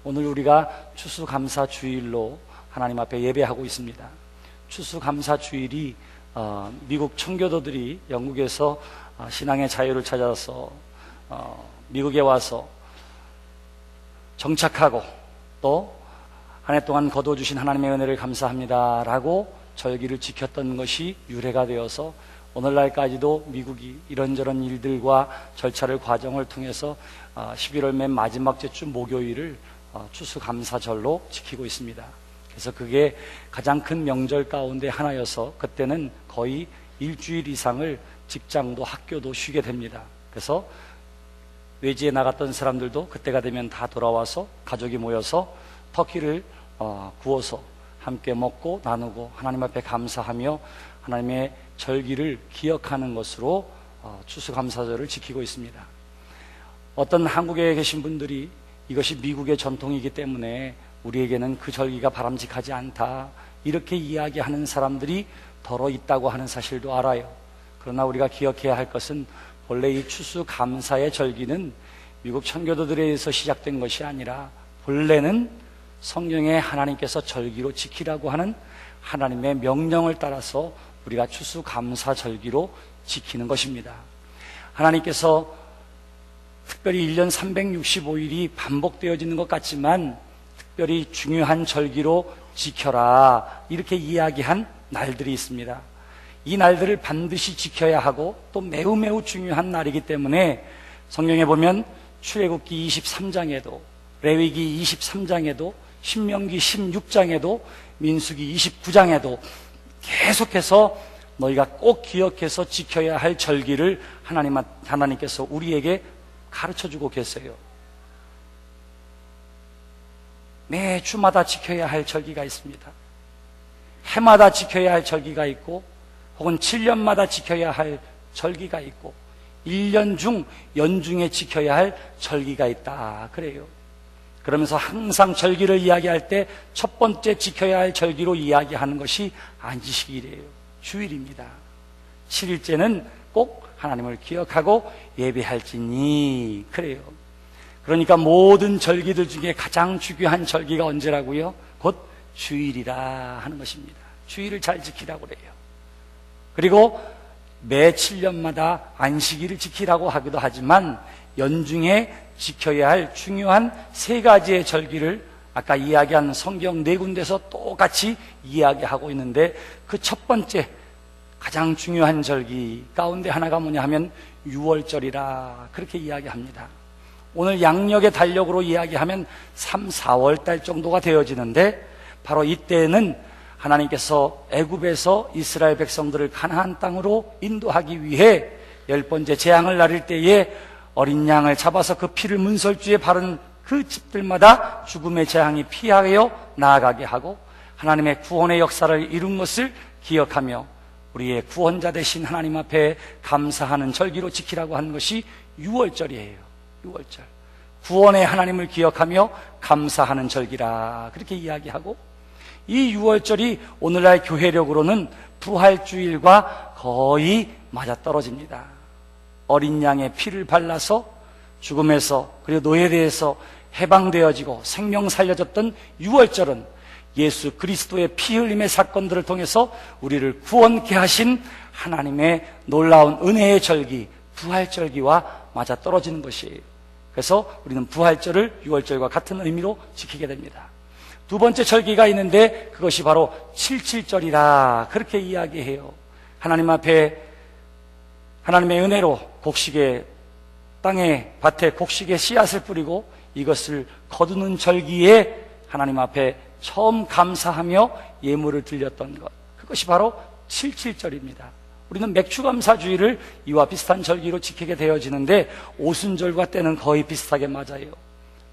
오늘 우리가 추수감사주일로 하나님 앞에 예배하고 있습니다. 추수감사주일이 미국 청교도들이 영국에서 신앙의 자유를 찾아서 미국에 와서 정착하고 또 한 해 동안 거두어주신 하나님의 은혜를 감사합니다 라고 절기를 지켰던 것이 유래가 되어서 오늘날까지도 미국이 이런저런 일들과 절차를 과정을 통해서 11월 맨 마지막 주 목요일을 추수감사절로 지키고 있습니다. 그래서 그게 가장 큰 명절 가운데 하나여서 그때는 거의 일주일 이상을 직장도 학교도 쉬게 됩니다. 그래서 외지에 나갔던 사람들도 그때가 되면 다 돌아와서 가족이 모여서 터키를 구워서 함께 먹고 나누고 하나님 앞에 감사하며 하나님의 절기를 기억하는 것으로 추수감사절을 지키고 있습니다. 어떤 한국에 계신 분들이 이것이 미국의 전통이기 때문에 우리에게는 그 절기가 바람직하지 않다 이렇게 이야기하는 사람들이 더러 있다고 하는 사실도 알아요. 그러나 우리가 기억해야 할 것은 원래 이 추수감사의 절기는 미국 청교도들에 의해서 시작된 것이 아니라 본래는 성경에 하나님께서 절기로 지키라고 하는 하나님의 명령을 따라서 우리가 추수감사절기로 지키는 것입니다. 하나님께서 특별히 1년 365일이 반복되어지는 것 같지만 특별히 중요한 절기로 지켜라 이렇게 이야기한 날들이 있습니다. 이 날들을 반드시 지켜야 하고 또 매우 중요한 날이기 때문에 성경에 보면 출애굽기 23장에도 레위기 23장에도 신명기 16장에도 민수기 29장에도 계속해서 너희가 꼭 기억해서 지켜야 할 절기를 하나님께서 우리에게 가르쳐주고 계세요. 매 주마다 지켜야 할 절기가 있습니다. 해마다 지켜야 할 절기가 있고 혹은 7년마다 지켜야 할 절기가 있고 1년 중 연중에 지켜야 할 절기가 있다 그래요. 그러면서 항상 절기를 이야기할 때 첫 번째 지켜야 할 절기로 이야기하는 것이 안식일이에요. 주일입니다. 7일째는 꼭 하나님을 기억하고 예배할지니 그래요. 그러니까 모든 절기들 중에 가장 중요한 절기가 언제라고요? 곧 주일이라 하는 것입니다. 주일을 잘 지키라고 그래요. 그리고 매 7년마다 안식일을 지키라고 하기도 하지만 연중에 지켜야 할 중요한 세 가지의 절기를 아까 이야기한 성경 네 군데서 똑같이 이야기하고 있는데 그 첫 번째 가장 중요한 절기 가운데 하나가 뭐냐 하면 유월절이라 그렇게 이야기합니다. 오늘 양력의 달력으로 이야기하면 3, 4월 달 정도가 되어지는데 바로 이때는 하나님께서 애굽에서 이스라엘 백성들을 가나안 땅으로 인도하기 위해 10번째 재앙을 나릴 때에 어린 양을 잡아서 그 피를 문설주에 바른 그 집들마다 죽음의 재앙이 피하여 나아가게 하고 하나님의 구원의 역사를 이룬 것을 기억하며 우리의 구원자 되신 하나님 앞에 감사하는 절기로 지키라고 한 것이 유월절이에요. 유월절. 구원의 하나님을 기억하며 감사하는 절기라 그렇게 이야기하고 이 유월절이 오늘날 교회력으로는 부활주일과 거의 맞아떨어집니다. 어린 양의 피를 발라서 죽음에서 그리고 노예대에서 해방되어지고 생명 살려졌던 유월절은 예수 그리스도의 피 흘림의 사건들을 통해서 우리를 구원케 하신 하나님의 놀라운 은혜의 절기 부활절기와 맞아떨어지는 것이에요. 그래서 우리는 부활절을 유월절과 같은 의미로 지키게 됩니다. 두 번째 절기가 있는데 그것이 바로 77절이라 그렇게 이야기해요. 하나님 앞에 하나님의 은혜로 곡식에 땅에 밭에 곡식의 씨앗을 뿌리고 이것을 거두는 절기에 하나님 앞에 처음 감사하며 예물을 드렸던 것 그것이 바로 77절입니다. 우리는 맥주감사주의를 이와 비슷한 절기로 지키게 되어지는데 오순절과 때는 거의 비슷하게 맞아요.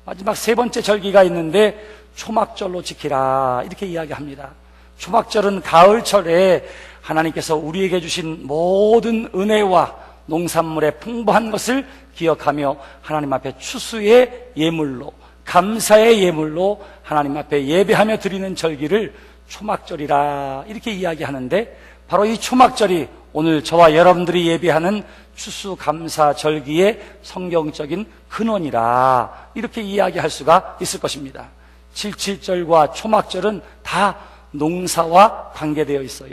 마지막 세 번째 절기가 있는데 초막절로 지키라 이렇게 이야기합니다. 초막절은 가을철에 하나님께서 우리에게 주신 모든 은혜와 농산물의 풍부한 것을 기억하며 하나님 앞에 추수의 예물로 감사의 예물로 하나님 앞에 예배하며 드리는 절기를 초막절이라 이렇게 이야기하는데 바로 이 초막절이 오늘 저와 여러분들이 예배하는 추수감사절기의 성경적인 근원이라 이렇게 이야기할 수가 있을 것입니다. 77절과 초막절은 다 농사와 관계되어 있어요.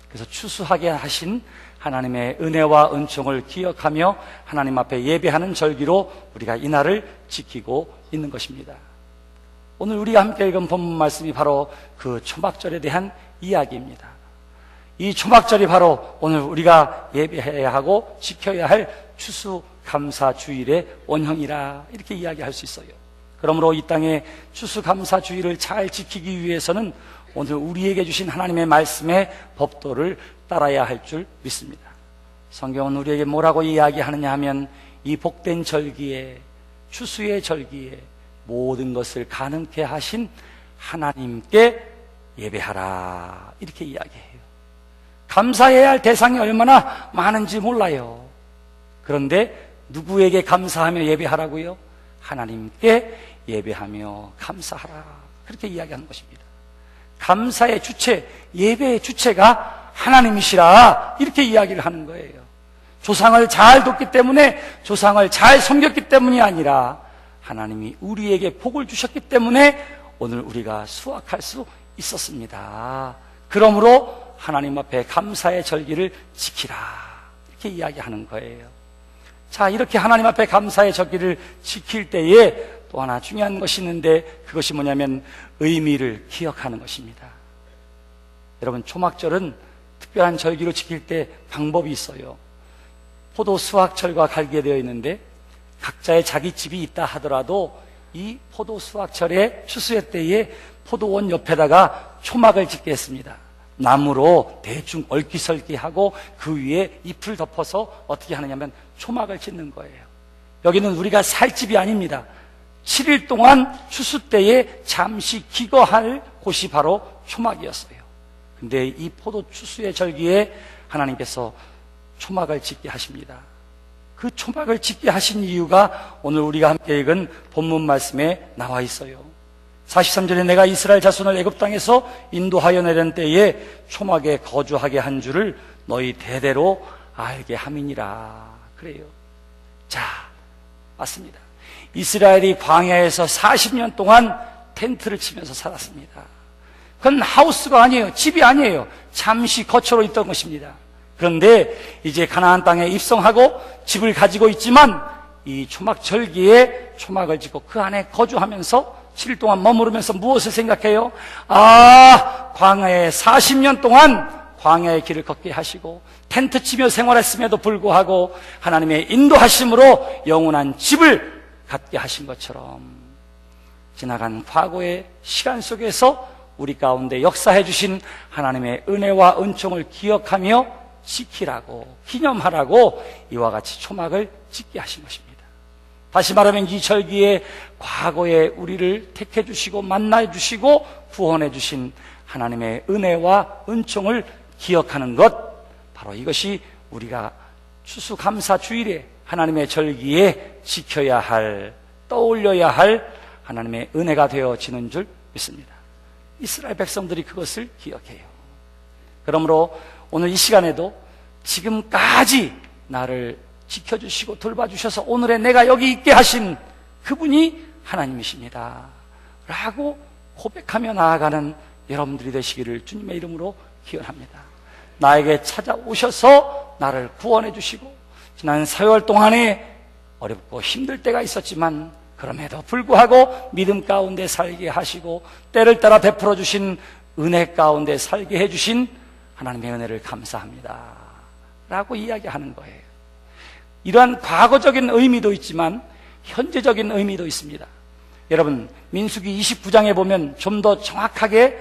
그래서 추수하게 하신 하나님의 은혜와 은총을 기억하며 하나님 앞에 예배하는 절기로 우리가 이날을 지키고 있는 것입니다. 오늘 우리가 함께 읽은 본문 말씀이 바로 그 초막절에 대한 이야기입니다. 이 초막절이 바로 오늘 우리가 예배해야 하고 지켜야 할 추수감사주일의 원형이라 이렇게 이야기할 수 있어요. 그러므로 이 땅에 추수감사주일을 잘 지키기 위해서는 오늘 우리에게 주신 하나님의 말씀의 법도를 따라야 할 줄 믿습니다. 성경은 우리에게 뭐라고 이야기하느냐 하면 이 복된 절기에, 추수의 절기에 모든 것을 가능케 하신 하나님께 예배하라 이렇게 이야기해요. 감사해야 할 대상이 얼마나 많은지 몰라요. 그런데 누구에게 감사하며 예배하라고요? 하나님께 예배하며 감사하라 그렇게 이야기하는 것입니다. 감사의 주체, 예배의 주체가 하나님이시라 이렇게 이야기를 하는 거예요. 조상을 잘 돕기 때문에, 조상을 잘 섬겼기 때문이 아니라 하나님이 우리에게 복을 주셨기 때문에 오늘 우리가 수확할 수 있었습니다. 그러므로 하나님 앞에 감사의 절기를 지키라 이렇게 이야기하는 거예요. 자, 이렇게 하나님 앞에 감사의 절기를 지킬 때에 또 하나 중요한 것이 있는데 그것이 뭐냐면 의미를 기억하는 것입니다. 여러분, 초막절은 특별한 절기로 지킬 때 방법이 있어요. 포도 수확철과 관계되어 있는데 각자의 자기 집이 있다 하더라도 이 포도 수확철의 추수의 때에 포도원 옆에다가 초막을 짓게 했습니다. 나무로 대충 얼기설기하고 그 위에 잎을 덮어서 어떻게 하느냐면 초막을 짓는 거예요. 여기는 우리가 살 집이 아닙니다. 7일 동안 추수 때에 잠시 기거할 곳이 바로 초막이었어요. 근데 이 포도 추수의 절기에 하나님께서 초막을 짓게 하십니다. 그 초막을 짓게 하신 이유가 오늘 우리가 함께 읽은 본문 말씀에 나와 있어요. 43절에 내가 이스라엘 자손을 애굽 땅에서 인도하여 내던 때에 초막에 거주하게 한 줄을 너희 대대로 알게 함이니라. 그래요. 자, 맞습니다. 이스라엘이 광야에서 40년 동안 텐트를 치면서 살았습니다. 그건 하우스가 아니에요. 집이 아니에요. 잠시 거처로 있던 것입니다. 그런데 이제 가나안 땅에 입성하고 집을 가지고 있지만 이 초막 절기에 초막을 짓고 그 안에 거주하면서 7일 동안 머무르면서 무엇을 생각해요? 아, 광야에 40년 동안 광야의 길을 걷게 하시고 텐트 치며 생활했음에도 불구하고 하나님의 인도하심으로 영원한 집을 갖게 하신 것처럼 지나간 과거의 시간 속에서 우리 가운데 역사해 주신 하나님의 은혜와 은총을 기억하며 지키라고, 기념하라고 이와 같이 초막을 짓게 하신 것입니다. 다시 말하면 이 절기에 과거에 우리를 택해 주시고 만나 주시고 구원해 주신 하나님의 은혜와 은총을 기억하는 것, 바로 이것이 우리가 추수감사주일에 하나님의 절기에 지켜야 할, 떠올려야 할 하나님의 은혜가 되어지는 줄 믿습니다. 이스라엘 백성들이 그것을 기억해요. 그러므로 오늘 이 시간에도 지금까지 나를 지켜주시고 돌봐주셔서 오늘에 내가 여기 있게 하신 그분이 하나님이십니다 라고 고백하며 나아가는 여러분들이 되시기를 주님의 이름으로 기원합니다. 나에게 찾아오셔서 나를 구원해 주시고 지난 4개월 동안에 어렵고 힘들 때가 있었지만 그럼에도 불구하고 믿음 가운데 살게 하시고 때를 따라 베풀어 주신 은혜 가운데 살게 해주신 하나님의 은혜를 감사합니다 라고 이야기하는 거예요. 이러한 과거적인 의미도 있지만 현재적인 의미도 있습니다. 여러분, 민수기 29장에 보면 좀 더 정확하게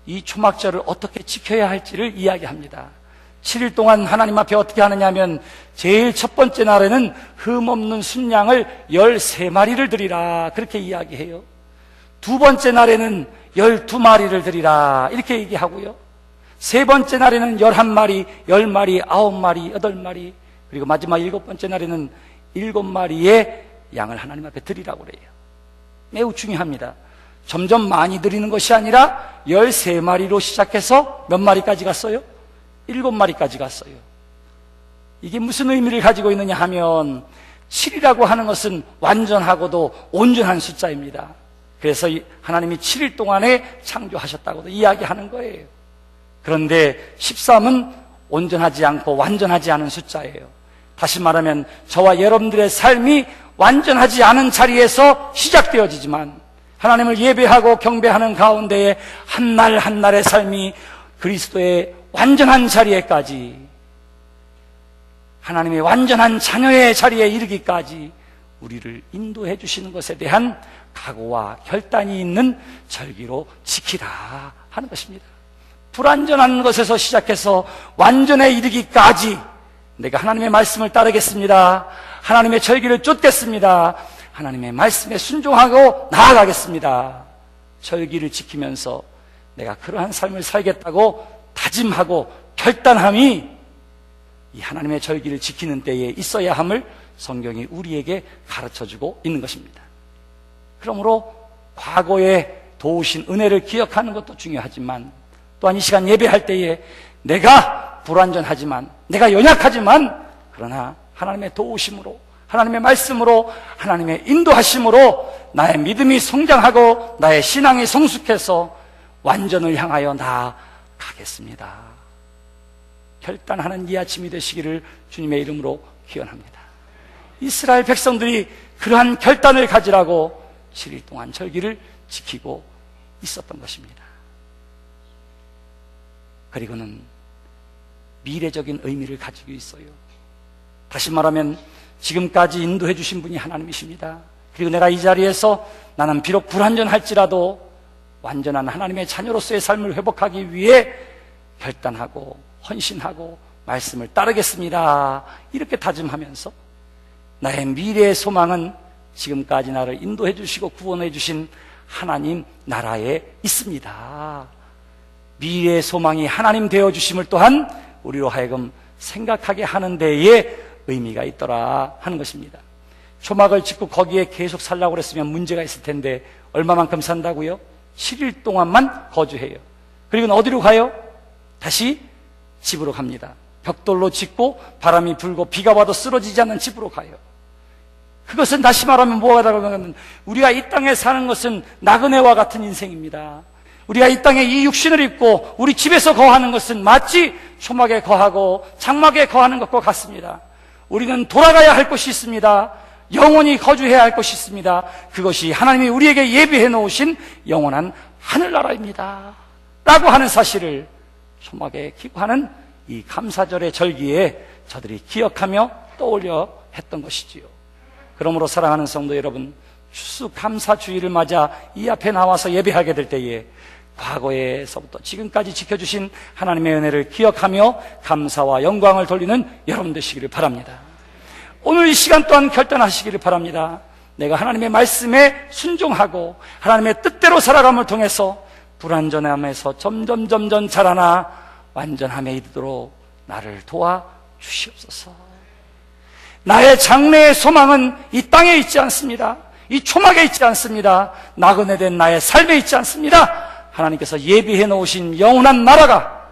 이 초막절을 어떻게 지켜야 할지를 이야기합니다. 7일 동안 하나님 앞에 어떻게 하느냐 하면 제일 첫 번째 날에는 흠없는 순양을 13마리를 드리라 그렇게 이야기해요. 두 번째 날에는 12마리를 드리라 이렇게 얘기하고요. 세 번째 날에는 11마리, 10마리, 9마리, 8마리, 그리고 마지막 7번째 날에는 7마리의 양을 하나님 앞에 드리라고 그래요. 매우 중요합니다. 점점 많이 드리는 것이 아니라 13마리로 시작해서 몇 마리까지 갔어요? 7마리까지 갔어요. 이게 무슨 의미를 가지고 있느냐 하면 7이라고 하는 것은 완전하고도 온전한 숫자입니다. 그래서 하나님이 7일 동안에 창조하셨다고도 이야기하는 거예요. 그런데 13은 온전하지 않고 완전하지 않은 숫자예요. 다시 말하면 저와 여러분들의 삶이 완전하지 않은 자리에서 시작되어지지만 하나님을 예배하고 경배하는 가운데에 한 날 한 날의 삶이 그리스도의 완전한 자리에까지, 하나님의 완전한 자녀의 자리에 이르기까지 우리를 인도해 주시는 것에 대한 각오와 결단이 있는 절기로 지키라 하는 것입니다. 불완전한 것에서 시작해서 완전에 이르기까지 내가 하나님의 말씀을 따르겠습니다. 하나님의 절기를 쫓겠습니다. 하나님의 말씀에 순종하고 나아가겠습니다. 절기를 지키면서 내가 그러한 삶을 살겠다고 다짐하고 결단함이 이 하나님의 절기를 지키는 때에 있어야 함을 성경이 우리에게 가르쳐주고 있는 것입니다. 그러므로 과거에 도우신 은혜를 기억하는 것도 중요하지만 또한 이 시간 예배할 때에 내가 불완전하지만, 내가 연약하지만, 그러나 하나님의 도우심으로, 하나님의 말씀으로, 하나님의 인도하심으로 나의 믿음이 성장하고 나의 신앙이 성숙해서 완전을 향하여 나아가겠습니다. 결단하는 이 아침이 되시기를 주님의 이름으로 기원합니다. 이스라엘 백성들이 그러한 결단을 가지라고 7일 동안 절기를 지키고 있었던 것입니다. 그리고는 미래적인 의미를 가지고 있어요. 다시 말하면 지금까지 인도해 주신 분이 하나님이십니다. 그리고 내가 이 자리에서 나는 비록 불완전할지라도 완전한 하나님의 자녀로서의 삶을 회복하기 위해 결단하고 헌신하고 말씀을 따르겠습니다. 이렇게 다짐하면서 나의 미래의 소망은 지금까지 나를 인도해 주시고 구원해 주신 하나님 나라에 있습니다. 미래의 소망이 하나님 되어주심을 또한 우리로 하여금 생각하게 하는 데에 의미가 있더라 하는 것입니다. 초막을 짓고 거기에 계속 살라고 그랬으면 문제가 있을 텐데 얼마만큼 산다고요? 7일 동안만 거주해요. 그리고 어디로 가요? 다시 집으로 갑니다. 벽돌로 짓고 바람이 불고 비가 와도 쓰러지지 않는 집으로 가요. 그것은 다시 말하면 뭐가 다르냐면 우리가 이 땅에 사는 것은 나그네와 같은 인생입니다. 우리가 이 땅에 이 육신을 입고 우리 집에서 거하는 것은 마치 초막에 거하고 장막에 거하는 것과 같습니다. 우리는 돌아가야 할 곳이 있습니다. 영원히 거주해야 할 곳이 있습니다. 그것이 하나님이 우리에게 예비해 놓으신 영원한 하늘나라입니다 라고 하는 사실을 초막에 기고하는 이 감사절의 절기에 저들이 기억하며 떠올려 했던 것이지요. 그러므로 사랑하는 성도 여러분, 추수감사주의를 맞아 이 앞에 나와서 예배하게 될 때에 과거에서부터 지금까지 지켜주신 하나님의 은혜를 기억하며 감사와 영광을 돌리는 여러분 되시기를 바랍니다. 오늘 이 시간 또한 결단하시기를 바랍니다. 내가 하나님의 말씀에 순종하고 하나님의 뜻대로 살아감을 통해서 불완전함에서 점점 자라나 완전함에 이르도록 나를 도와주시옵소서. 나의 장래의 소망은 이 땅에 있지 않습니다. 이 초막에 있지 않습니다. 나그네된 나의 삶에 있지 않습니다. 하나님께서 예비해 놓으신 영원한 나라가,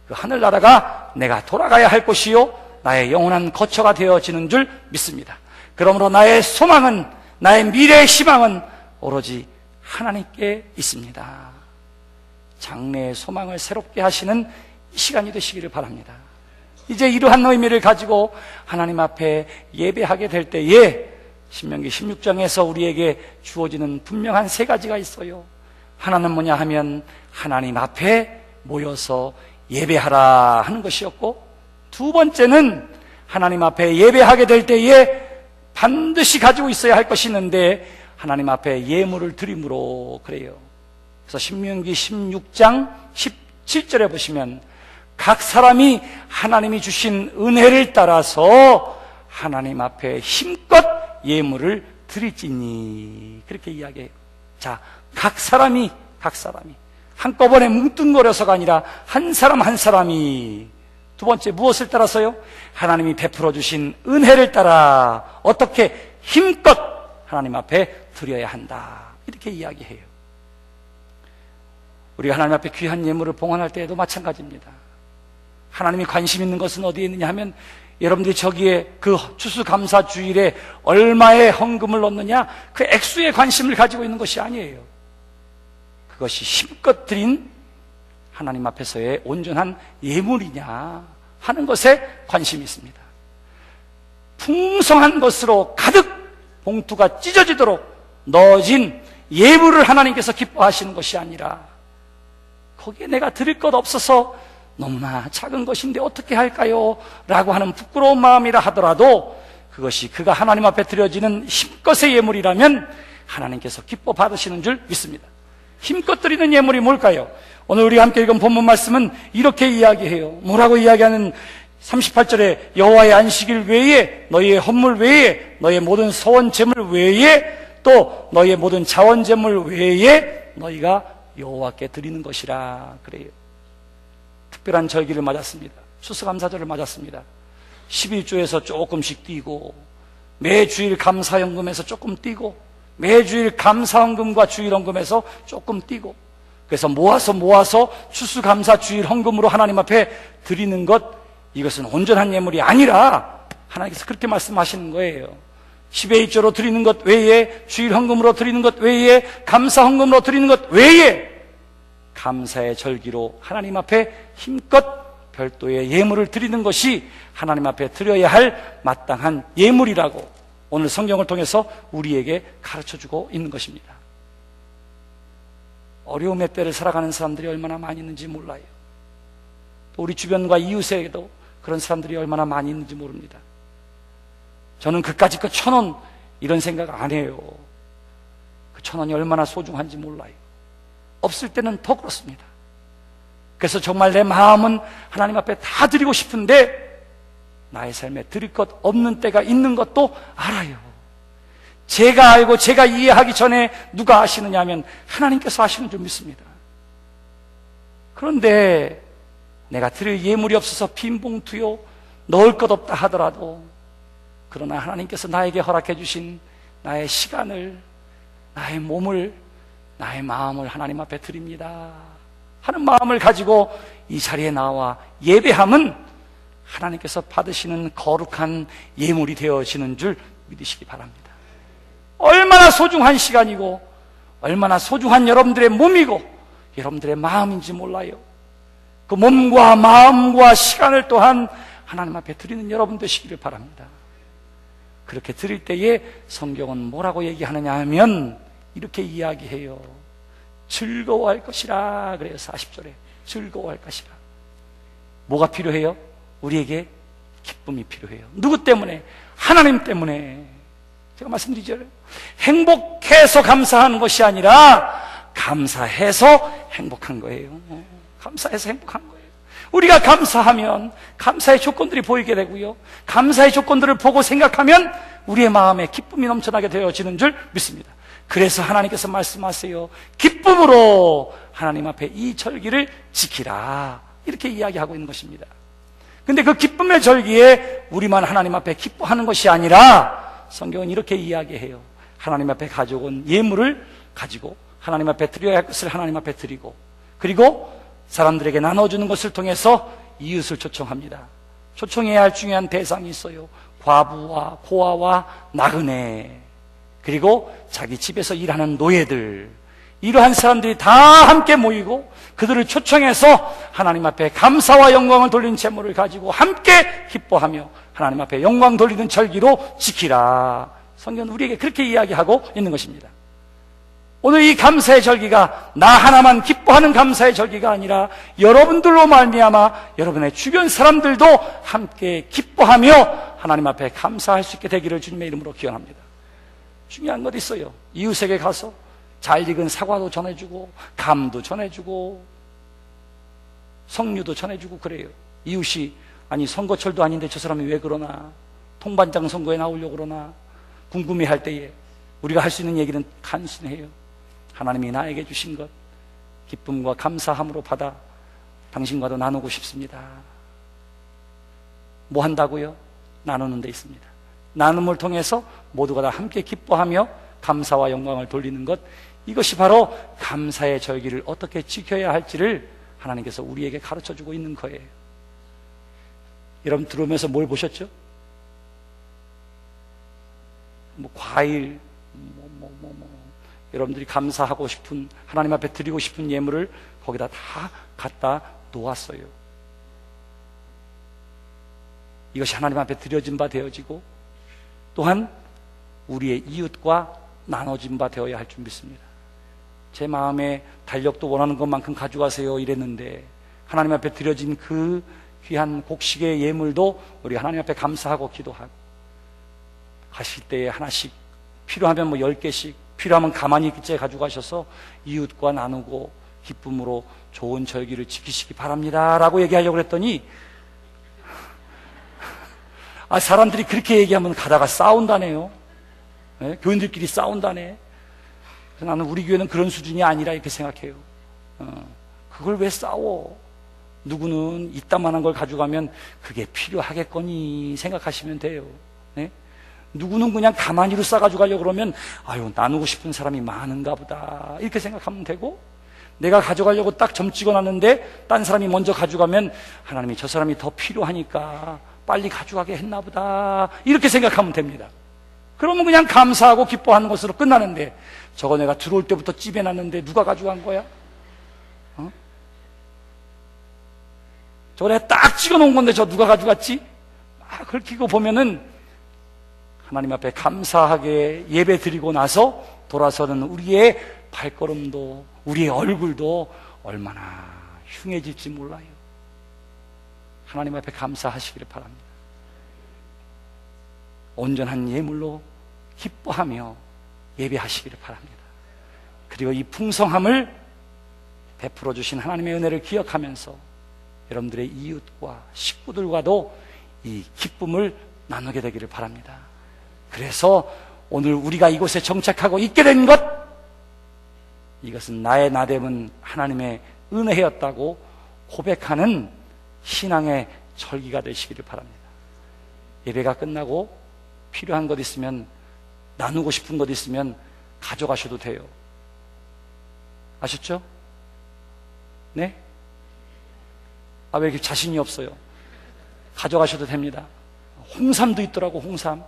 그 하늘나라가 내가 돌아가야 할 곳이요 나의 영원한 거처가 되어지는 줄 믿습니다. 그러므로 나의 소망은, 나의 미래의 희망은 오로지 하나님께 있습니다. 장래의 소망을 새롭게 하시는 이 시간이 되시기를 바랍니다. 이제 이러한 의미를 가지고 하나님 앞에 예배하게 될 때에 신명기 16장에서 우리에게 주어지는 분명한 3가지가 있어요. 하나는 뭐냐 하면 하나님 앞에 모여서 예배하라 하는 것이었고, 두 번째는 하나님 앞에 예배하게 될 때에 반드시 가지고 있어야 할 것이 있는데 하나님 앞에 예물을 드림으로 그래요. 그래서 신명기 16장 17절에 보시면 각 사람이 하나님이 주신 은혜를 따라서 하나님 앞에 힘껏 예물을 드릴지니 그렇게 이야기해요. 자, 각 사람이 한꺼번에 뭉뚱거려서가 아니라 한 사람 한 사람이, 두 번째 무엇을 따라서요? 하나님이 베풀어 주신 은혜를 따라 어떻게 힘껏 하나님 앞에 드려야 한다 이렇게 이야기해요. 우리가 하나님 앞에 귀한 예물을 봉헌할 때에도 마찬가지입니다. 하나님이 관심 있는 것은 어디에 있느냐 하면 여러분들이 저기에 그 추수감사주일에 얼마의 헌금을 넣느냐 그 액수에 관심을 가지고 있는 것이 아니에요. 그것이 힘껏 드린 하나님 앞에서의 온전한 예물이냐 하는 것에 관심이 있습니다. 풍성한 것으로 가득 봉투가 찢어지도록 넣어진 예물을 하나님께서 기뻐하시는 것이 아니라 거기에 내가 드릴 것 없어서 너무나 작은 것인데 어떻게 할까요? 라고 하는 부끄러운 마음이라 하더라도 그것이 그가 하나님 앞에 드려지는 힘껏의 예물이라면 하나님께서 기뻐 받으시는 줄 믿습니다. 힘껏 드리는 예물이 뭘까요? 오늘 우리가 함께 읽은 본문 말씀은 이렇게 이야기해요. 뭐라고 이야기하는 38절에 여호와의 안식일 외에 너희의 헌물 외에 너희의 모든 서원 제물 외에 또 너희의 모든 자원 제물 외에 너희가 여호와께 드리는 것이라 그래요. 특별한 절기를 맞았습니다. 추수감사절을 맞았습니다. 11조에서 조금씩 뛰고 매주일 감사연금에서 조금 뛰고 매주일 감사헌금과 주일헌금에서 조금 뛰고 그래서 모아서 추수감사 주일헌금으로 하나님 앞에 드리는 것 이것은 온전한 예물이 아니라 하나님께서 그렇게 말씀하시는 거예요. 10의 1조로 드리는 것 외에 주일헌금으로 드리는 것 외에 감사헌금으로 드리는 것 외에 감사의 절기로 하나님 앞에 힘껏 별도의 예물을 드리는 것이 하나님 앞에 드려야 할 마땅한 예물이라고 오늘 성경을 통해서 우리에게 가르쳐주고 있는 것입니다. 어려움의 때를 살아가는 사람들이 얼마나 많이 있는지 몰라요. 또 우리 주변과 이웃에게도 그런 사람들이 얼마나 많이 있는지 모릅니다. 저는 그까짓 그 1,000원 이런 생각 안 해요. 그 1,000원이 얼마나 소중한지 몰라요. 없을 때는 더 그렇습니다. 그래서 정말 내 마음은 하나님 앞에 다 드리고 싶은데 나의 삶에 드릴 것 없는 때가 있는 것도 알아요. 제가 알고 제가 이해하기 전에 누가 아시느냐 하면 하나님께서 아시는 줄 믿습니다. 그런데 내가 드릴 예물이 없어서 빈 봉투요 넣을 것 없다 하더라도 그러나 하나님께서 나에게 허락해 주신 나의 시간을 나의 몸을 나의 마음을 하나님 앞에 드립니다 하는 마음을 가지고 이 자리에 나와 예배함은 하나님께서 받으시는 거룩한 예물이 되어지는 줄 믿으시기 바랍니다. 얼마나 소중한 시간이고 얼마나 소중한 여러분들의 몸이고 여러분들의 마음인지 몰라요. 그 몸과 마음과 시간을 또한 하나님 앞에 드리는 여러분 되시기를 바랍니다. 그렇게 드릴 때에 성경은 뭐라고 얘기하느냐 하면 이렇게 이야기해요. 즐거워할 것이라 그래요. 40절에 즐거워할 것이라. 뭐가 필요해요? 우리에게 기쁨이 필요해요. 누구 때문에? 하나님 때문에. 제가 말씀드리죠. 행복해서 감사하는 것이 아니라 감사해서 행복한 거예요. 감사해서 행복한 거예요. 우리가 감사하면 감사의 조건들이 보이게 되고요. 감사의 조건들을 보고 생각하면 우리의 마음에 기쁨이 넘쳐나게 되어지는 줄 믿습니다. 그래서 하나님께서 말씀하세요. 기쁨으로 하나님 앞에 이 절기를 지키라. 이렇게 이야기하고 있는 것입니다. 근데 그 기쁨의 절기에 우리만 하나님 앞에 기뻐하는 것이 아니라 성경은 이렇게 이야기해요. 하나님 앞에 가져온 예물을 가지고 하나님 앞에 드려야 할 것을 하나님 앞에 드리고 그리고 사람들에게 나눠주는 것을 통해서 이웃을 초청합니다. 초청해야 할 중요한 대상이 있어요. 과부와 고아와 나그네 그리고 자기 집에서 일하는 노예들 이러한 사람들이 다 함께 모이고 그들을 초청해서 하나님 앞에 감사와 영광을 돌리는 제물을 가지고 함께 기뻐하며 하나님 앞에 영광 돌리는 절기로 지키라. 성경은 우리에게 그렇게 이야기하고 있는 것입니다. 오늘 이 감사의 절기가 나 하나만 기뻐하는 감사의 절기가 아니라 여러분들로 말미암아 여러분의 주변 사람들도 함께 기뻐하며 하나님 앞에 감사할 수 있게 되기를 주님의 이름으로 기원합니다. 중요한 것 있어요. 이웃에게 가서 잘 익은 사과도 전해주고 감도 전해주고 석류도 전해주고 그래요. 이웃이 아니 선거철도 아닌데 저 사람이 왜 그러나 통반장 선거에 나오려고 그러나 궁금해할 때에 우리가 할 수 있는 얘기는 간순해요. 하나님이 나에게 주신 것 기쁨과 감사함으로 받아 당신과도 나누고 싶습니다. 뭐 한다고요? 나누는 데 있습니다. 나눔을 통해서 모두가 다 함께 기뻐하며 감사와 영광을 돌리는 것 이것이 바로 감사의 절기를 어떻게 지켜야 할지를 하나님께서 우리에게 가르쳐주고 있는 거예요. 여러분 들어오면서 뭘 보셨죠? 뭐 과일, 여러분들이 감사하고 싶은, 하나님 앞에 드리고 싶은 예물을 거기다 다 갖다 놓았어요. 이것이 하나님 앞에 드려진 바 되어지고, 또한 우리의 이웃과 나눠진 바 되어야 할 줄 믿습니다. 제 마음에 달력도 원하는 것만큼 가져가세요 이랬는데, 하나님 앞에 드려진 그 귀한 곡식의 예물도 우리 하나님 앞에 감사하고 기도하고, 가실 때에 하나씩, 필요하면 10개씩, 필요하면 가만히 있게 가져가셔서 이웃과 나누고 기쁨으로 좋은 절기를 지키시기 바랍니다 라고 얘기하려고 했더니, 사람들이 그렇게 얘기하면 가다가 싸운다네요. 네? 교인들끼리 싸운다네. 그래서 나는 우리 교회는 그런 수준이 아니라 이렇게 생각해요. 그걸 왜 싸워? 누구는 이따만한 걸 가져가면 그게 필요하겠거니 생각하시면 돼요. 네? 누구는 그냥 가만히로 싸가지고 가려고 그러면, 아유, 나누고 싶은 사람이 많은가 보다 이렇게 생각하면 되고, 내가 가져가려고 딱 점 찍어놨는데 딴 사람이 먼저 가져가면, 하나님이 저 사람이 더 필요하니까 빨리 가져가게 했나 보다 이렇게 생각하면 됩니다. 그러면 그냥 감사하고 기뻐하는 것으로 끝나는데, 저거 내가 들어올 때부터 찝어놨는데 누가 가져간 거야? 저거 내가 딱 찍어놓은 건데 저 누가 가져갔지? 그걸 끼고 보면은 하나님 앞에 감사하게 예배 드리고 나서 돌아서는 우리의 발걸음도, 우리의 얼굴도 얼마나 흉해질지 몰라요. 하나님 앞에 감사하시기를 바랍니다. 온전한 예물로 기뻐하며 예배하시기를 바랍니다. 그리고 이 풍성함을 베풀어 주신 하나님의 은혜를 기억하면서 여러분들의 이웃과 식구들과도 이 기쁨을 나누게 되기를 바랍니다. 그래서 오늘 우리가 이곳에 정착하고 있게 된 것, 이것은 나의 나됨은 하나님의 은혜였다고 고백하는 신앙의 절기가 되시기를 바랍니다. 예배가 끝나고 필요한 것 있으면, 나누고 싶은 것 있으면 가져가셔도 돼요. 아셨죠? 네? 왜 이렇게 자신이 없어요? 가져가셔도 됩니다. 홍삼도 있더라고, 홍삼.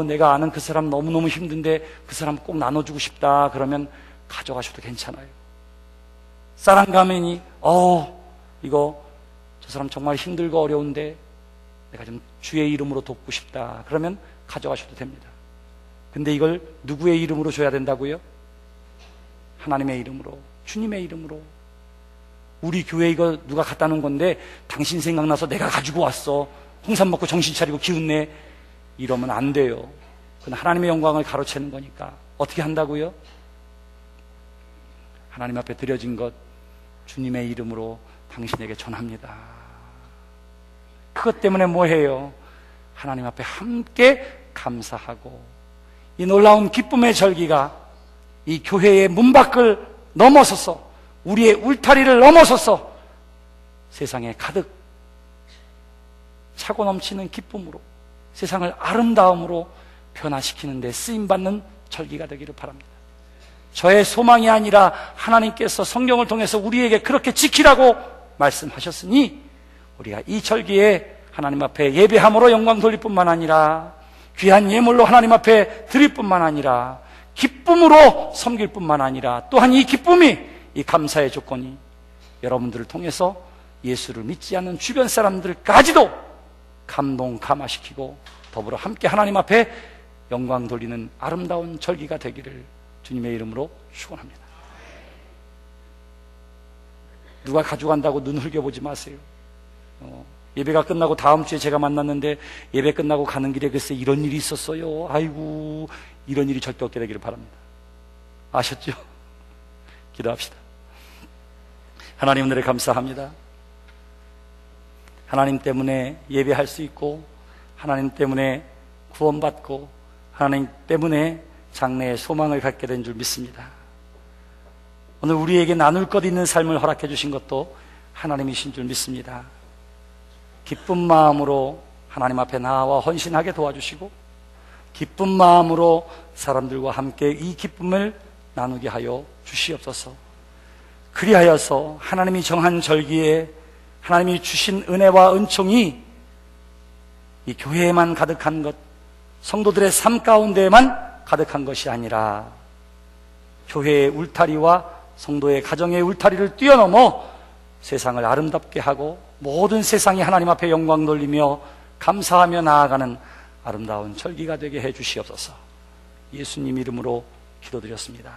내가 아는 그 사람 너무너무 힘든데 그 사람 꼭 나눠주고 싶다 그러면 가져가셔도 괜찮아요. 쌀한가면이 이거 저 사람 정말 힘들고 어려운데 내가 좀 주의 이름으로 돕고 싶다 그러면 가져가셔도 됩니다. 근데 이걸 누구의 이름으로 줘야 된다고요? 하나님의 이름으로, 주님의 이름으로. 우리 교회 이거 누가 갖다 놓은 건데 당신 생각나서 내가 가지고 왔어, 홍삼 먹고 정신 차리고 기운내, 이러면 안 돼요. 그건 하나님의 영광을 가로채는 거니까. 어떻게 한다고요? 하나님 앞에 드려진 것 주님의 이름으로 당신에게 전합니다. 그것 때문에 뭐 해요? 하나님 앞에 함께 감사하고, 이 놀라운 기쁨의 절기가 이 교회의 문 밖을 넘어서서, 우리의 울타리를 넘어서서 세상에 가득 차고 넘치는 기쁨으로, 세상을 아름다움으로 변화시키는 데 쓰임받는 절기가 되기를 바랍니다. 저의 소망이 아니라 하나님께서 성경을 통해서 우리에게 그렇게 지키라고 말씀하셨으니, 우리가 이 절기에 하나님 앞에 예배함으로 영광 돌릴 뿐만 아니라, 귀한 예물로 하나님 앞에 드릴 뿐만 아니라, 기쁨으로 섬길 뿐만 아니라, 또한 이 기쁨이, 이 감사의 조건이 여러분들을 통해서 예수를 믿지 않는 주변 사람들까지도 감동, 감화시키고 더불어 함께 하나님 앞에 영광 돌리는 아름다운 절기가 되기를 주님의 이름으로 축원합니다. 누가 가져간다고 눈 흘겨보지 마세요. 예배가 끝나고 다음 주에 제가 만났는데, 예배 끝나고 가는 길에 글쎄 이런 일이 있었어요. 아이고, 이런 일이 절대 없게 되기를 바랍니다. 아셨죠? 기도합시다. 하나님, 은혜를 감사합니다. 하나님 때문에 예배할 수 있고, 하나님 때문에 구원받고, 하나님 때문에 장래의 소망을 갖게 된 줄 믿습니다. 오늘 우리에게 나눌 것 있는 삶을 허락해 주신 것도 하나님이신 줄 믿습니다. 기쁜 마음으로 하나님 앞에 나와 헌신하게 도와주시고, 기쁜 마음으로 사람들과 함께 이 기쁨을 나누게 하여 주시옵소서. 그리하여서 하나님이 정한 절기에 하나님이 주신 은혜와 은총이 이 교회에만 가득한 것, 성도들의 삶 가운데에만 가득한 것이 아니라 교회의 울타리와 성도의 가정의 울타리를 뛰어넘어 세상을 아름답게 하고 모든 세상이 하나님 앞에 영광 돌리며 감사하며 나아가는 아름다운 절기가 되게 해 주시옵소서. 예수님 이름으로 기도드렸습니다.